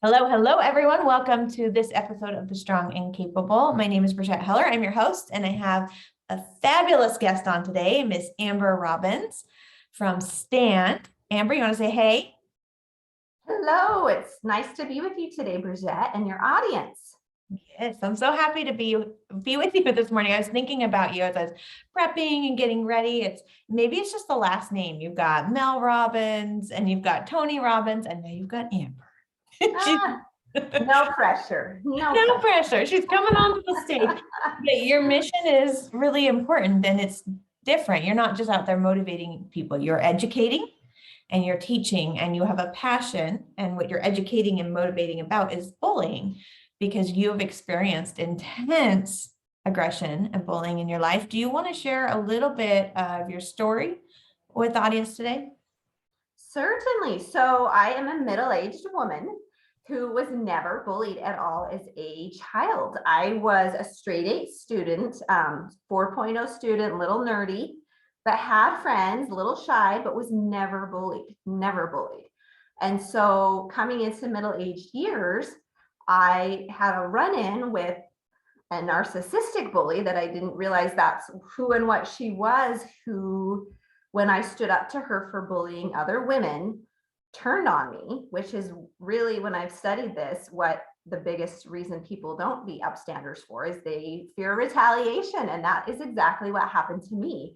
Hello, hello, everyone. Welcome to this episode of The Strong and Capable. My name is Brigitte Heller. I'm your host, and I have a fabulous guest on today, Miss Amber Robbins from S.T.A.N.D. Amber, you want to say hey? Hello, it's nice to be with you today, Brigitte, and your audience. Yes, I'm so happy to be with you this morning. I was thinking about you as I was prepping and getting ready. Maybe it's just the last name. You've got Mel Robbins, and you've got Tony Robbins, and now you've got Amber. No pressure. No pressure. She's coming onto the stage. But your mission is really important and it's different. You're not just out there motivating people. You're educating and you're teaching and you have a passion. And what you're educating and motivating about is bullying because you've experienced intense aggression and bullying in your life. Do you want to share a little bit of your story with the audience today? Certainly. So I am a middle-aged woman who was never bullied at all as a child. I was a straight A student, 4.0 student, little nerdy, but had friends, a little shy, but was never bullied. And so coming into middle-aged years, I had a run-in with a narcissistic bully that I didn't realize that's who and what she was, who, when I stood up to her for bullying other women, turned on me, which is really, when I've studied this, what the biggest reason people don't be upstanders for is they fear retaliation. And that is exactly what happened to me.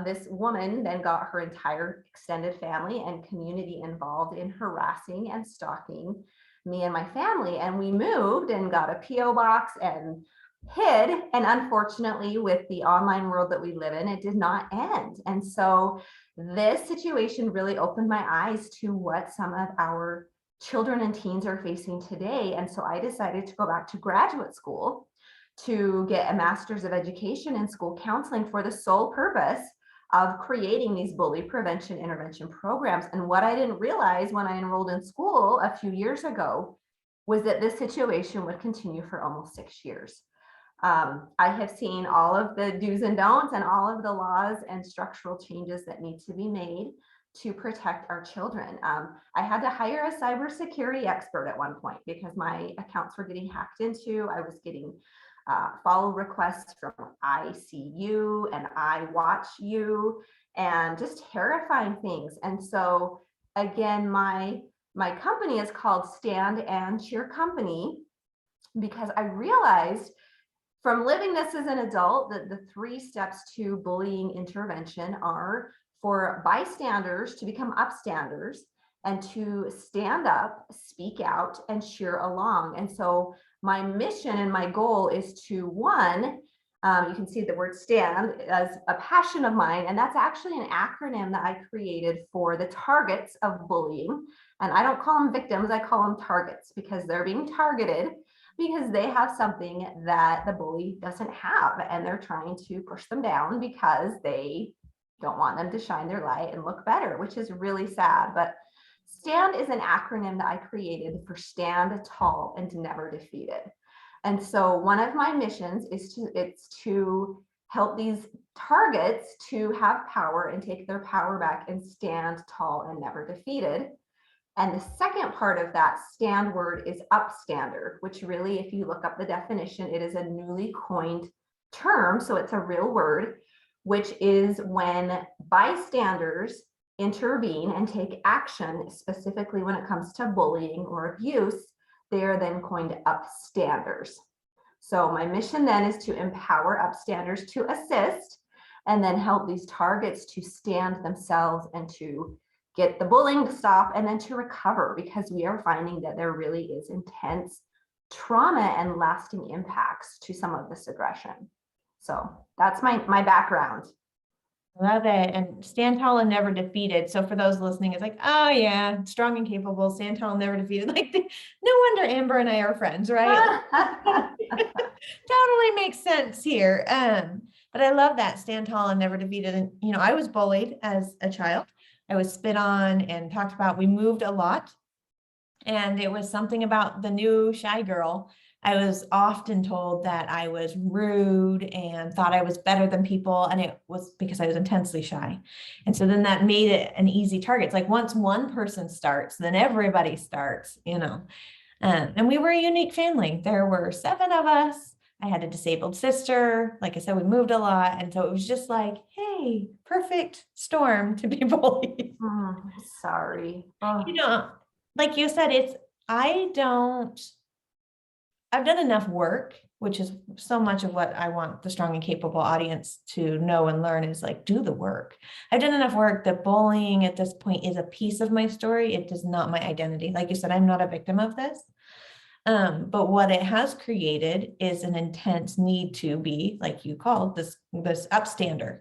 This woman then got her entire extended family and community involved in harassing and stalking me and my family. And we moved and got a PO box and hid. And unfortunately, with the online world that we live in, it did not end. And so this situation really opened my eyes to what some of our children and teens are facing today. And so I decided to go back to graduate school to get a master's of education in school counseling for the sole purpose of creating these bully prevention intervention programs. And what I didn't realize when I enrolled in school a few years ago was that this situation would continue for almost 6 years. I have seen all of the do's and don'ts and all of the laws and structural changes that need to be made to protect our children. I had to hire a cybersecurity expert at one point because my accounts were getting hacked into. I was getting follow requests from ICU and iWatchU and just terrifying things. And so again, my company is called S.T.A.N.D and Cheer Company because I realized from living this as an adult that the 3 steps to bullying intervention are for bystanders to become upstanders and to stand up, speak out, and cheer along. And so my mission and my goal is to, one, you can see the word stand as a passion of mine, and that's actually an acronym that I created for the targets of bullying. And I don't call them victims, I call them targets because they're being targeted because they have something that the bully doesn't have, and they're trying to push them down because they don't want them to shine their light and look better, which is really sad. But STAND is an acronym that I created for Stand Tall and Never Defeated. And so one of my missions is to help these targets to have power and take their power back and stand tall and never defeated. And the second part of that STAND word is upstander, which really, if you look up the definition, it is a newly coined term. So it's a real word, which is when bystanders intervene and take action, specifically when it comes to bullying or abuse, they are then coined upstanders. So my mission then is to empower upstanders to assist and then help these targets to stand themselves and to get the bullying to stop and then to recover, because we are finding that there really is intense trauma and lasting impacts to some of this aggression. So that's my background. Love it. And stand tall and never defeated. So for those listening, it's like, oh yeah, strong and capable, stand tall and never defeated. Like, no wonder Amber and I are friends, right? Totally makes sense here. But I love that, stand tall and never defeated. And, I was bullied as a child. I was spit on and talked about. We moved a lot. And it was something about the new shy girl. I was often told that I was rude and thought I was better than people. And it was because I was intensely shy. And so then that made it an easy target. It's like once one person starts, then everybody starts, And we were a unique family. There were 7 of us. I had a disabled sister. Like I said, we moved a lot. And so it was just like, hey, perfect storm to be bullied. Sorry. You Oh, know, like you said, I don't, I've done enough work, which is so much of what I want the strong and capable audience to know and learn is like, do the work. I've done enough work that bullying at this point is a piece of my story. It is not my identity. Like you said, I'm not a victim of this. But what it has created is an intense need to be, like you called this upstander,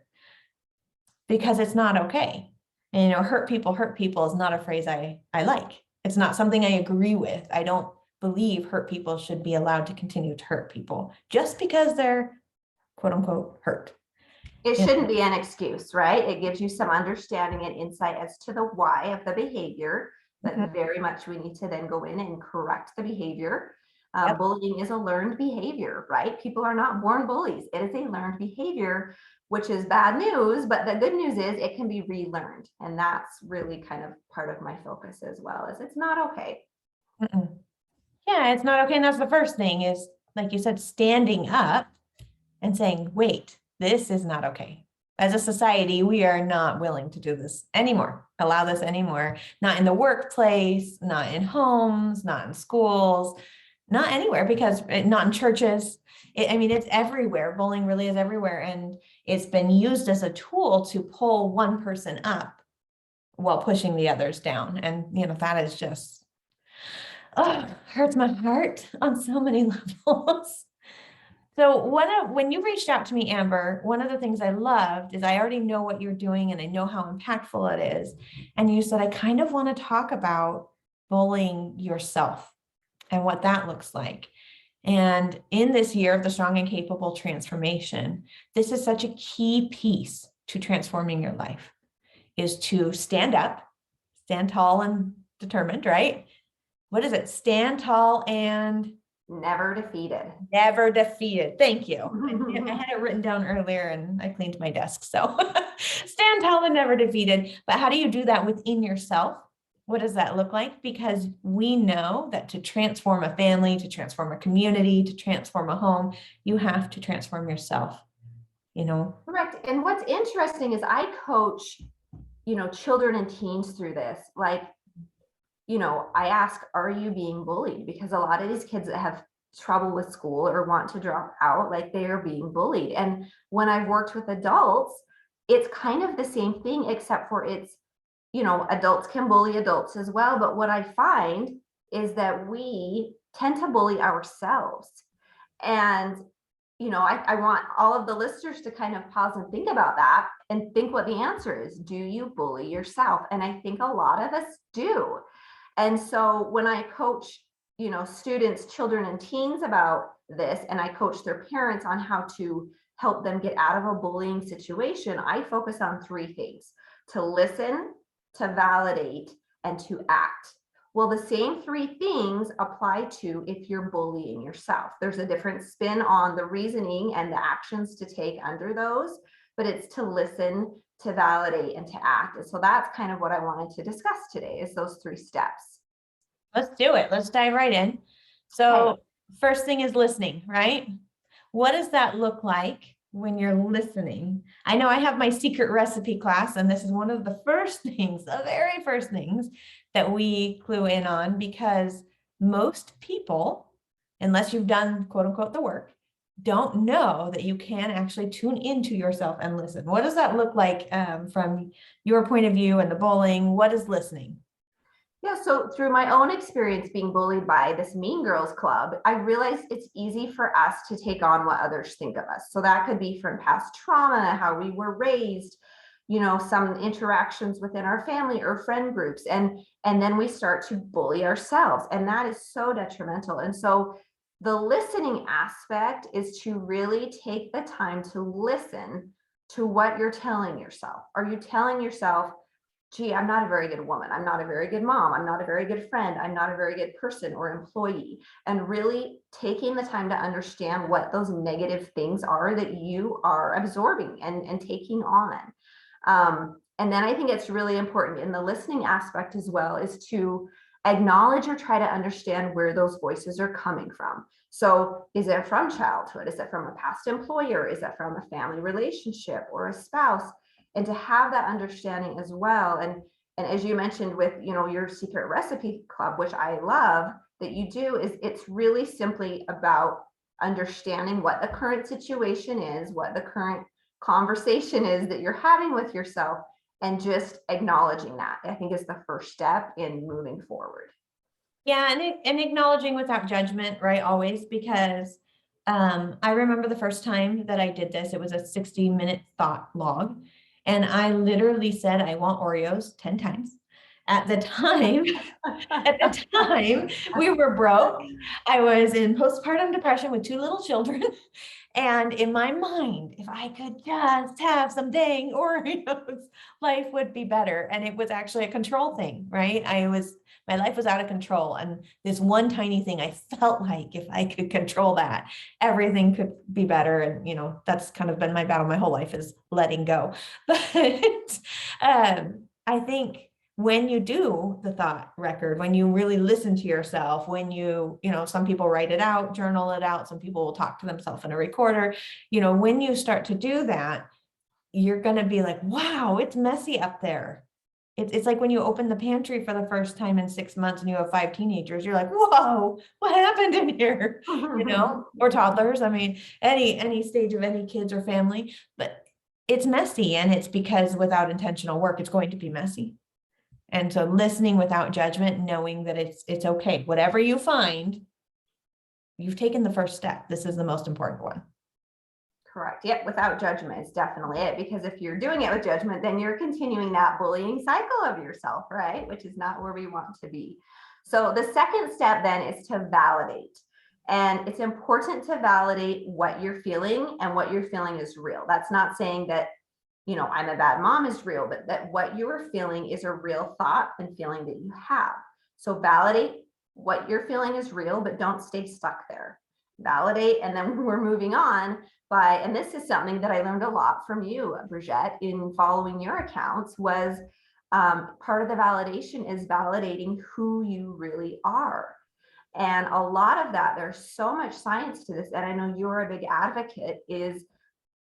because it's not okay. And, hurt people is not a phrase I like. It's not something I agree with. I don't believe hurt people should be allowed to continue to hurt people just because they're quote unquote hurt. it You shouldn't be an excuse, right? It gives you some understanding and insight as to the why of the behavior, know? but very much we need to then go in and correct the behavior. Yep. Bullying is a learned behavior, right? People are not born bullies. It is a learned behavior, which is bad news, but the good news is it can be relearned. And that's really kind of part of my focus as well, is it's not okay. Mm-mm. Yeah, it's not okay. And that's the first thing is, like you said, standing up and saying, wait, this is not okay. As a society, we are not willing to do this anymore, allow this anymore, not in the workplace, not in homes, not in schools, not anywhere, because not in churches. I mean, it's everywhere. Bullying really is everywhere. And it's been used as a tool to pull one person up while pushing the others down. And, that is just, oh, hurts my heart on so many levels. So when you reached out to me, Amber, one of the things I loved is I already know what you're doing and I know how impactful it is. And you said, I kind of want to talk about bullying yourself and what that looks like. And in this year of the strong and capable transformation, this is such a key piece to transforming your life, is to stand up, stand tall and determined, right? What is it? Stand tall and Never defeated. never defeated. Thank you. I had it written down earlier and I cleaned my desk. So stand tall and never defeated. But how do you do that within yourself? What does that look like? Because we know that to transform a family, to transform a community, to transform a home, you have to transform yourself, Correct. And what's interesting is I coach, children and teens through this. Like, I ask, are you being bullied? Because a lot of these kids that have trouble with school or want to drop out, like they are being bullied. And when I've worked with adults, it's kind of the same thing, except for it's, adults can bully adults as well. But what I find is that we tend to bully ourselves. And I want all of the listeners to kind of pause and think about that and think what the answer is. Do you bully yourself? And I think a lot of us do. And so when I coach, students, children, and teens about this, and I coach their parents on how to help them get out of a bullying situation, I focus on 3 things: to listen, to validate, and to act. Well, the same 3 things apply to if you're bullying yourself. There's a different spin on the reasoning and the actions to take under those, but it's to listen, to validate, and to act. And so that's kind of what I wanted to discuss today, is those 3 steps. Let's do it. Let's dive right in. So first thing is listening, right? What does that look like when you're listening? I know I have my secret recipe class, and this is one of the first things, the very first things that we clue in on, because most people, unless you've done quote unquote the work, don't know that you can actually tune into yourself and listen. What does that look like from your point of view and the bullying? What is listening? Yeah, so through my own experience being bullied by this Mean Girls Club, I realized it's easy for us to take on what others think of us. So that could be from past trauma, how we were raised, some interactions within our family or friend groups, and then we start to bully ourselves, and that is so detrimental. And so the listening aspect is to really take the time to listen to what you're telling yourself. Are you telling yourself, gee, I'm not a very good woman, I'm not a very good mom, I'm not a very good friend, I'm not a very good person or employee? And really taking the time to understand what those negative things are that you are absorbing and taking on. And then I think it's really important in the listening aspect as well, is to acknowledge or try to understand where those voices are coming from. So is it from childhood? Is it from a past employer? Is it from a family relationship or a spouse? And to have that understanding as well. And as you mentioned with, your secret recipe club, which I love that you do, is it's really simply about understanding what the current situation is, what the current conversation is that you're having with yourself, and just acknowledging that, I think, is the first step in moving forward. Yeah, and acknowledging without judgment, right? Always, because I remember the first time that I did this, it was a 60-minute thought log. And I literally said, I want Oreos 10 times. At the time, we were broke. I was in postpartum depression with 2 little children. And in my mind, if I could just have some dang Oreos, life would be better. And it was actually a control thing, right? My life was out of control. And this one tiny thing, I felt like if I could control that, everything could be better. And, that's kind of been my battle my whole life, is letting go. But I think when you do the thought record, when you really listen to yourself, when some people write it out, journal it out, some people will talk to themselves in a recorder, when you start to do that, you're going to be like, wow, it's messy up there. It's like when you open the pantry for the first time in 6 months and you have 5 teenagers, you're like, whoa, what happened in here? Or toddlers. I mean, any stage of any kids or family, but it's messy, and it's because without intentional work, it's going to be messy. And so listening without judgment, knowing that it's okay. Whatever you find, you've taken the first step. This is the most important one. Correct. Yep. Without judgment is definitely it. Because if you're doing it with judgment, then you're continuing that bullying cycle of yourself, right? Which is not where we want to be. So the second step then is to validate. And it's important to validate what you're feeling, and what you're feeling is real. That's not saying that, I'm a bad mom is real, but that what you're feeling is a real thought and feeling that you have. So validate what you're feeling is real, but don't stay stuck there. Validate, and then we're moving on and this is something that I learned a lot from you, Bridget, in following your accounts, was part of the validation is validating who you really are. And a lot of that, there's so much science to this, and I know you're a big advocate, is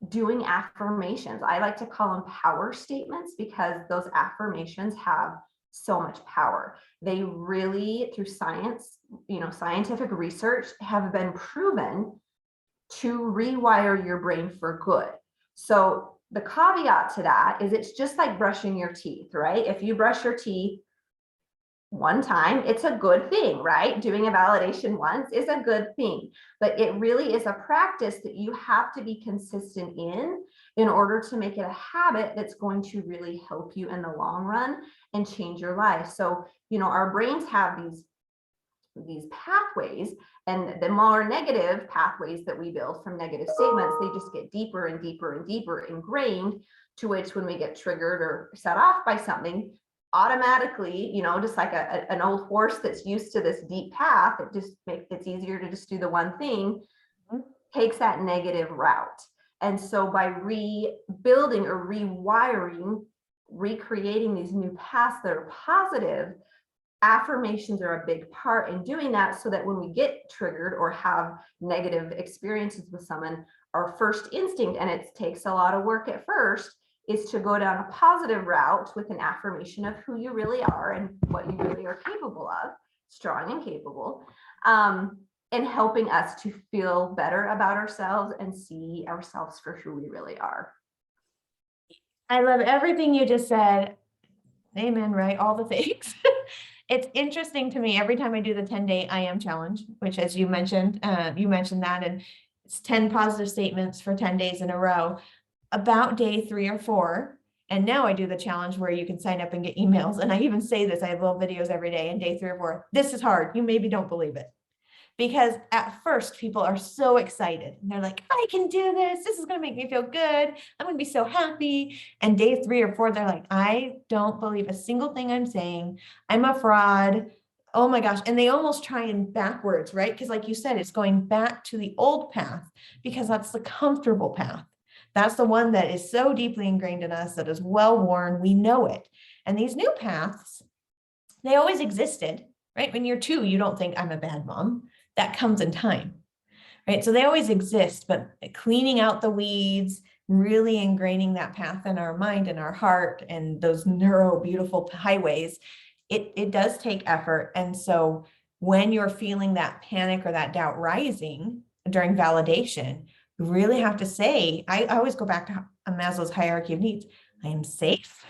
doing affirmations. I like to call them power statements, because those affirmations have so much power. They really, through science, scientific research, have been proven to rewire your brain for good. So the caveat to that is it's just like brushing your teeth, right? If you brush your teeth one time, it's a good thing, right? Doing a validation once is a good thing, but it really is a practice that you have to be consistent in order to make it a habit that's going to really help you in the long run and change your life. So, our brains have these pathways, and the more negative pathways that we build from negative statements, they just get deeper and deeper and deeper ingrained, to which when we get triggered or set off by something, automatically, just like an old horse that's used to this deep path, it's easier to just do the one thing, takes that negative route. And so by rebuilding or rewiring, recreating these new paths that are positive, affirmations are a big part in doing that, so that when we get triggered or have negative experiences with someone, our first instinct, and it takes a lot of work at first, is to go down a positive route with an affirmation of who you really are and what you really are capable of, strong and capable, and helping us to feel better about ourselves and see ourselves for who we really are. I love everything you just said. Amen, right? All the things. It's interesting to me every time I do the 10-day I am challenge, which, as you mentioned that, and it's 10 positive statements for 10 days in a row. About day 3 or 4, and now I do the challenge where you can sign up and get emails. And I even say this, I have little videos every day, and day 3 or 4, this is hard. You maybe don't believe it. Because at first people are so excited and they're like, I can do this. This is going to make me feel good. I'm going to be so happy. And day 3 or 4, they're like, I don't believe a single thing I'm saying. I'm a fraud. Oh my gosh. And they almost try and backwards, right? Because like you said, it's going back to the old path, because that's the comfortable path. That's the one that is so deeply ingrained in us, that is well worn. We know it. And these new paths, they always existed. right? When you're 2, you don't think I'm a bad mom. That comes in time, right? So they always exist, but cleaning out the weeds, really ingraining that path in our mind and our heart and those beautiful highways, it does take effort. And so when you're feeling that panic or that doubt rising during validation, you really have to say, I always go back to Maslow's hierarchy of needs. I am safe.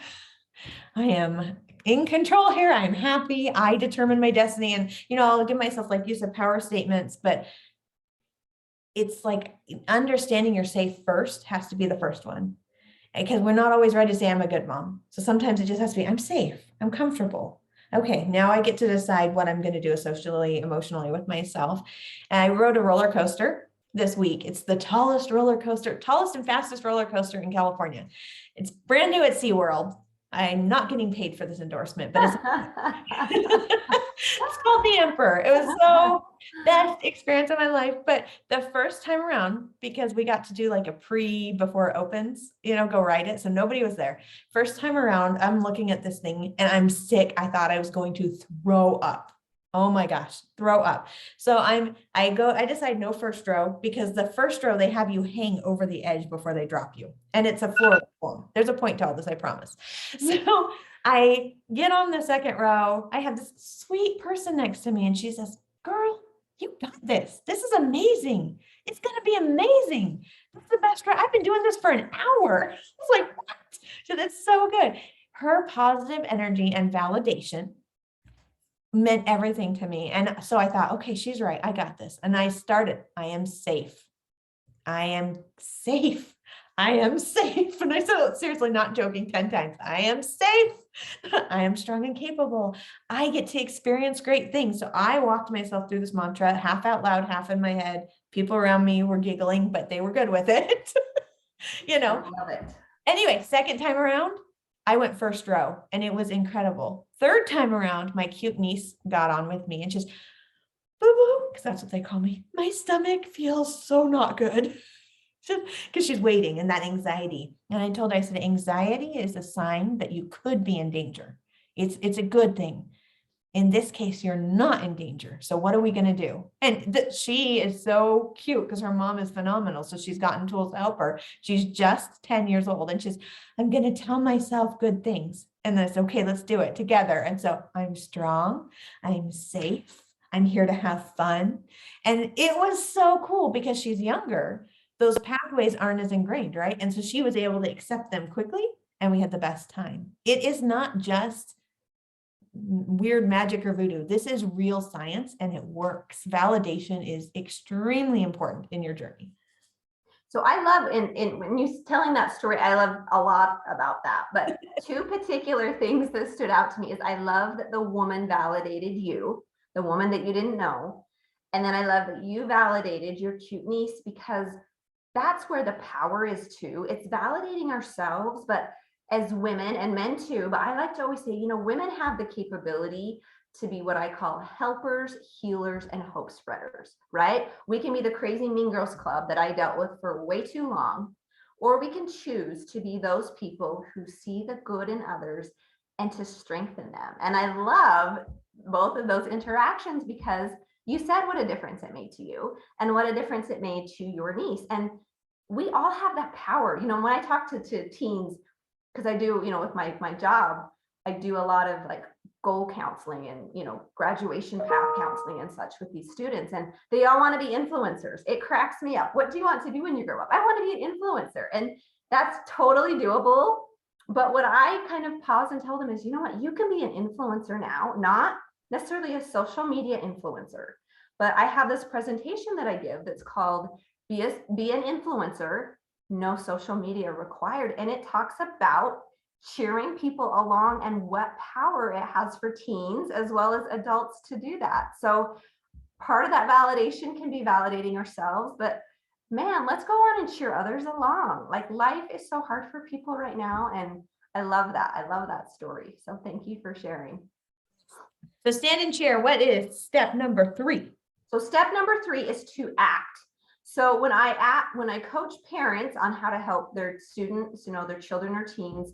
I am in control here. I'm happy. I determine my destiny. And, I'll give myself, like you said, power statements, but it's like understanding you're safe first has to be the first one, because we're not always ready to say I'm a good mom. So sometimes it just has to be, I'm safe, I'm comfortable. Okay, now I get to decide what I'm going to do socially, emotionally with myself. And I rode a roller coaster this week. It's the tallest and fastest roller coaster in California. It's brand new at SeaWorld. I'm not getting paid for this endorsement, but it's it's called the Emperor. It was so best experience of my life. But the first time around, because we got to do like a before it opens, go ride it. So nobody was there. First time around, I'm looking at this thing and I'm sick. I thought I was going to throw up. Oh my gosh, throw up. So I decide no first row, because the first row, they have you hang over the edge before they drop you. And it's a floor. There's a point to all this, I promise. So I get on the second row. I have this sweet person next to me and she says, girl, you got this. This is amazing. It's going to be amazing. That's the best ride. I've been doing this for an hour. I was like, what? So that's so good. Her positive energy and validation meant everything to me. And so I thought, okay, she's right. I got this. And I started, I am safe. I am safe. I am safe. And I said it seriously, not joking, 10 times. I am safe. I am strong and capable. I get to experience great things. So I walked myself through this mantra, half out loud, half in my head. People around me were giggling, but they were good with it. I love it. Anyway, second time around, I went first row and it was incredible. Third time around, my cute niece got on with me and she's boo-boo, because that's what they call me. My stomach feels so not good. Because she's waiting and that anxiety. And I told her, I said, anxiety is a sign that you could be in danger. It's a good thing. In this case, you're not in danger. So what are we going to do? And she is so cute because her mom is phenomenal. So she's gotten tools to help her. She's just 10 years old and I'm going to tell myself good things. And then it's okay, let's do it together. And so I'm strong. I'm safe. I'm here to have fun. And it was so cool because she's younger. Those pathways aren't as ingrained, right? And so she was able to accept them quickly and we had the best time. It is not just weird magic or voodoo. This is real science and it works. Validation is extremely important in your journey. So I love, when you telling that story, I love a lot about that. But 2 particular things that stood out to me is I love that the woman validated you, the woman that you didn't know. And then I love that you validated your cute niece, because that's where the power is too. It's validating ourselves, but as women and men too, but I like to always say, women have the capability to be what I call helpers, healers, and hope spreaders, right? We can be the crazy mean girls club that I dealt with for way too long, or we can choose to be those people who see the good in others and to strengthen them. And I love both of those interactions because you said what a difference it made to you and what a difference it made to your niece. And we all have that power. When I talk to teens, because I do, with my job, I do a lot of like goal counseling and, graduation path counseling and such with these students. And they all want to be influencers. It cracks me up. What do you want to be when you grow up? I want to be an influencer. And that's totally doable. But what I kind of pause and tell them is, you know what, you can be an influencer now, not necessarily a social media influencer. But I have this presentation that I give that's called Be an Influencer, No Social Media Required. And it talks about cheering people along and what power it has for teens as well as adults to do that. So part of that validation can be validating ourselves, but man, let's go on and cheer others along. Like, life is so hard for people right now. And I love that. I love that story. So thank you for sharing. So stand and cheer. What is step number 3? So step number 3 is to act. So when I coach parents on how to help their students, their children or teens,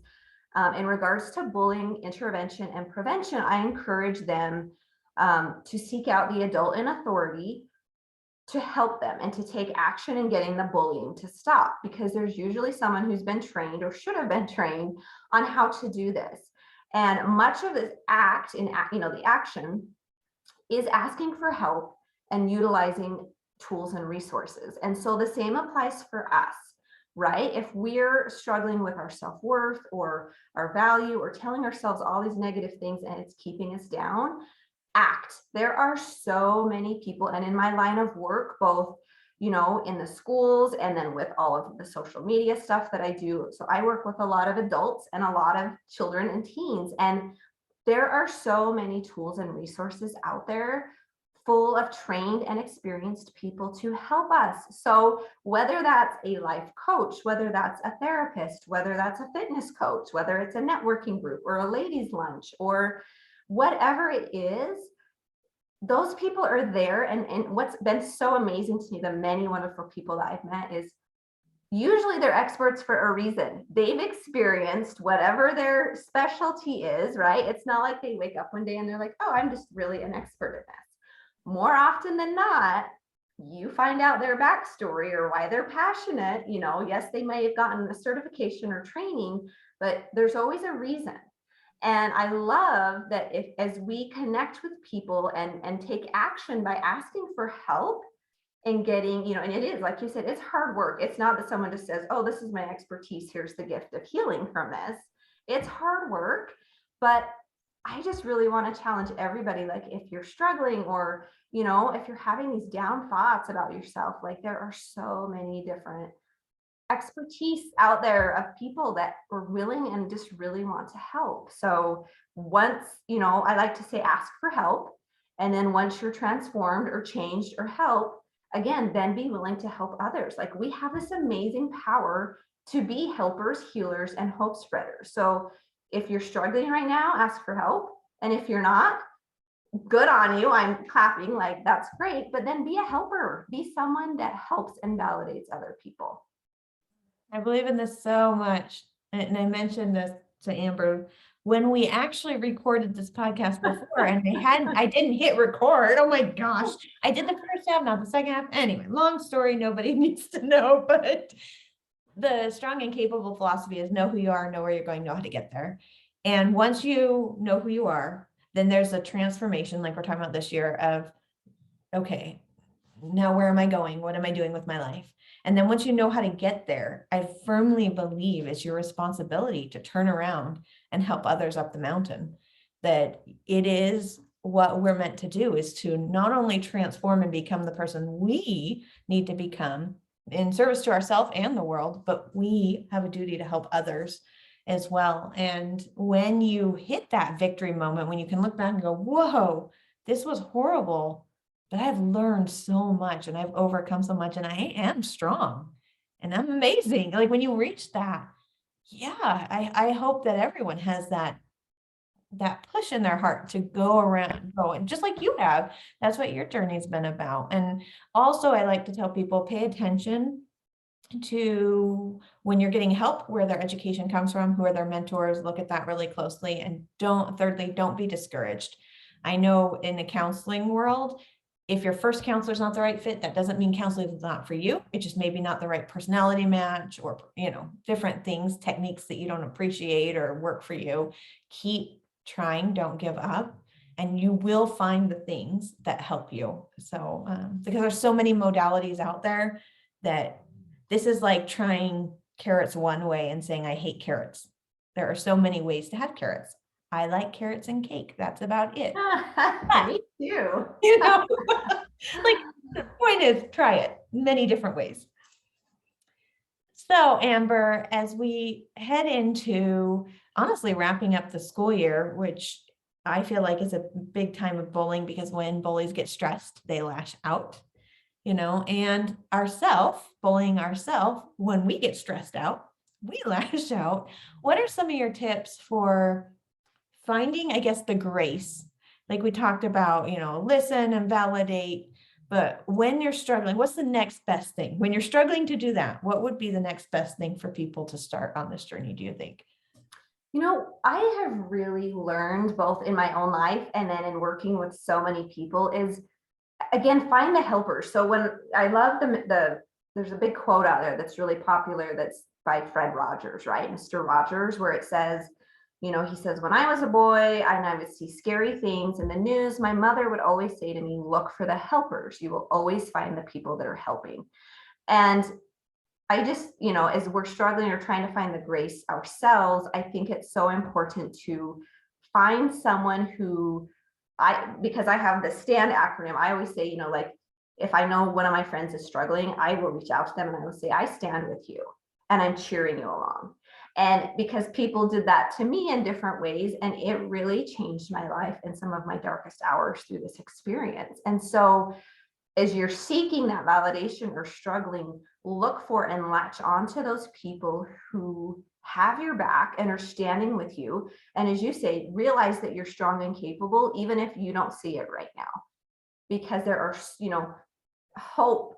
in regards to bullying, intervention, and prevention, I encourage them to seek out the adult in authority to help them and to take action in getting the bullying to stop, because there's usually someone who's been trained or should have been trained on how to do this. And much of this the action is asking for help and utilizing tools and resources. And so the same applies for us, right? If we're struggling with our self-worth or our value or telling ourselves all these negative things and it's keeping us down, act. There are so many people, and in my line of work, both in the schools and then with all of the social media stuff that I do. So I work with a lot of adults and a lot of children and teens, and there are so many tools and resources out there full of trained and experienced people to help us. So whether that's a life coach, whether that's a therapist, whether that's a fitness coach, whether it's a networking group or a ladies' lunch or whatever it is, those people are there. And what's been so amazing to me, the many wonderful people that I've met, is usually they're experts for a reason. They've experienced whatever their specialty is, right? It's not like they wake up one day and they're like, oh, I'm just really an expert at this. More often than not, you find out their backstory or why they're passionate. Yes, they may have gotten a certification or training, but there's always a reason. And I love that as we connect with people and take action by asking for help and getting, and it is, like you said, it's hard work. It's not that someone just says, oh, this is my expertise, here's the gift of healing from this. It's hard work, but I just really want to challenge everybody. Like if you're struggling or, if you're having these down thoughts about yourself, like there are so many different expertise out there of people that are willing and just really want to help. So once, I like to say, ask for help. And then once you're transformed or changed or help, again, then be willing to help others. Like we have this amazing power to be helpers, healers, and hope spreaders. So if you're struggling right now, ask for help. And if you're not, good on you. I'm clapping, like that's great. But then be a helper, be someone that helps and validates other people. I believe in this so much. And I mentioned this to Amber when we actually recorded this podcast before and I didn't hit record. Oh my gosh. I did the first half, not the second half. Anyway, long story, nobody needs to know, but the strong and capable philosophy is know who you are, know where you're going, know how to get there. And once you know who you are, then there's a transformation, like we're talking about this year, of, okay, now where am I going? What am I doing with my life? And then once you know how to get there, I firmly believe it's your responsibility to turn around and help others up the mountain. That it is what we're meant to do, is to not only transform and become the person we need to become in service to ourselves and the world, but we have a duty to help others as well. And when you hit that victory moment, when you can look back and go, whoa, this was horrible, but I've learned so much and I've overcome so much and I am strong and I'm amazing. Like when you reach that, I hope that everyone has that push in their heart to go around, go, and just like you have, that's what your journey's been about. And also I like to tell people, pay attention to when you're getting help, where their education comes from, who are their mentors, look at that really closely. And thirdly, don't be discouraged. I know in the counseling world, if your first counselor is not the right fit, that doesn't mean counseling is not for you. It's just maybe not the right personality match or, different things, techniques that you don't appreciate or work for you. Keep trying, don't give up, and you will find the things that help you. So, because there's so many modalities out there that this is like trying carrots one way and saying, I hate carrots. There are so many ways to have carrots. I like carrots and cake. That's about it. Me too. Like the point is, try it many different ways. So Amber, as we head into honestly wrapping up the school year, which I feel like is a big time of bullying, because when bullies get stressed, they lash out, and bullying ourselves, when we get stressed out, we lash out. What are some of your tips for finding, I guess, the grace? Like we talked about, listen and validate, but when you're struggling, what's the next best thing? When you're struggling to do that, what would be the next best thing for people to start on this journey, do you think? I have really learned both in my own life and then in working with so many people is, again, find the helpers. So when I love there's a big quote out there that's really popular that's by Fred Rogers, right? Mr. Rogers, where it says, he says, when I was a boy and I would see scary things in the news, my mother would always say to me, look for the helpers. You will always find the people that are helping. And I just, as we're struggling or trying to find the grace ourselves, I think it's so important to find someone who because I have the STAND acronym, I always say, like, if I know one of my friends is struggling, I will reach out to them and I will say, I stand with you and I'm cheering you along. And because people did that to me in different ways, and it really changed my life in some of my darkest hours through this experience. And so as you're seeking that validation or struggling, look for and latch onto those people who have your back and are standing with you. And as you say, realize that you're strong and capable, even if you don't see it right now, because there are,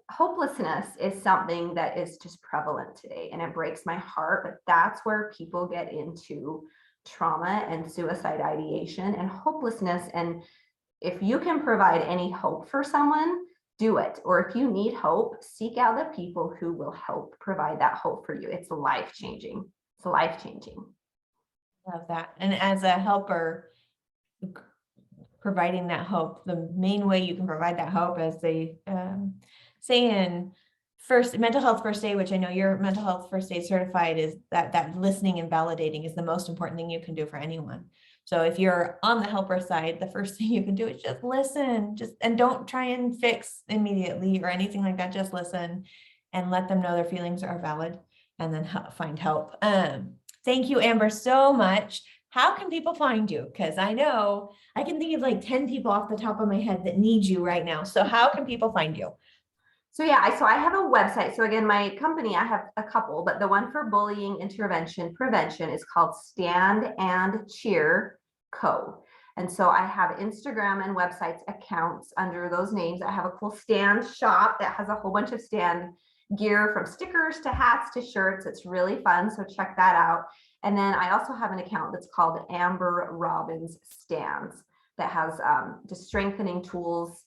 hopelessness is something that is just prevalent today, and it breaks my heart. But that's where people get into trauma and suicide ideation and hopelessness. And if you can provide any hope for someone, do it. Or if you need hope, seek out the people who will help provide that hope for you. It's life-changing. It's life-changing. Love that. And as a helper, providing that hope, the main way you can provide that hope, as they say in mental health first aid, which I know you're mental health first aid certified, is that listening and validating is the most important thing you can do for anyone. So if you're on the helper side, the first thing you can do is just listen, and don't try and fix immediately or anything like that. Just listen and let them know their feelings are valid, and then find help. Thank you, Amber, so much. How can people find you? Because I know I can think of like 10 people off the top of my head that need you right now. So how can people find you? So yeah, so I have a website. So again, my company, I have a couple, but the one for bullying intervention prevention is called S.T.A.N.D and Cheer Co. And so I have Instagram and websites accounts under those names. I have a cool stand shop that has a whole bunch of stand gear, from stickers to hats to shirts. It's really fun. So check that out. And then I also have an account that's called Amber Robbins Stands that has just strengthening tools,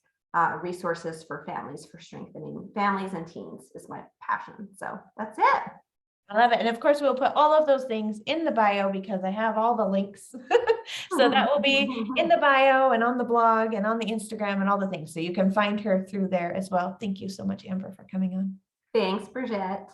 resources for families, for strengthening families and teens is my passion. So that's it. I love it. And of course, we'll put all of those things in the bio because I have all the links. So that will be in the bio and on the blog and on the Instagram and all the things. So you can find her through there as well. Thank you so much, Amber, for coming on. Thanks, Bridget.